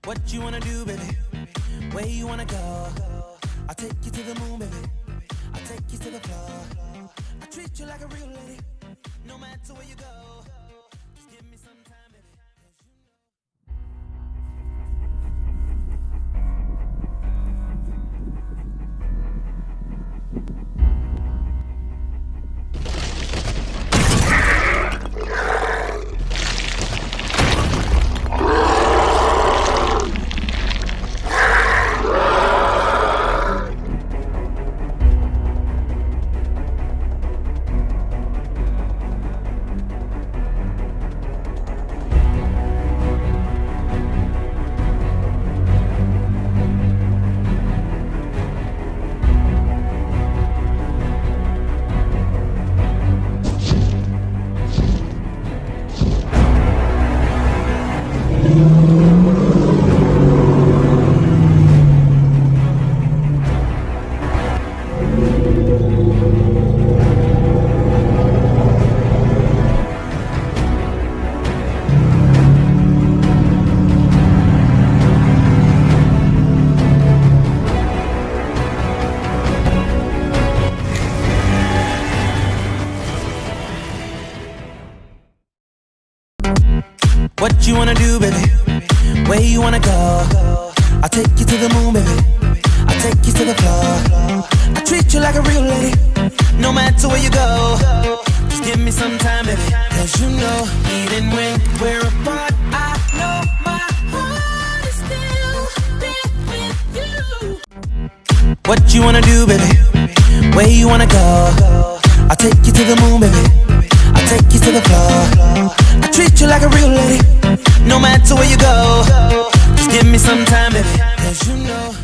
What you wanna do, baby? Where you wanna go? I'll take you to the moon, baby. I'll take you to the floor. I treat you like a real lady, no matter where you go. Just give me some time, baby. What you wanna do, baby? Where you wanna go? I'll take you to the moon, baby. I'll take you to the floor. I treat you like a real lady, no matter where you go. Just give me some time, baby. Cause you know, even when we're apart, I know my heart is still there with you. What you wanna do, baby? Where you wanna go? I'll take you to the moon, baby. I'll take you to the floor. I treat you like a real lady, no matter where you go. Just give me some time, baby. Cause you know,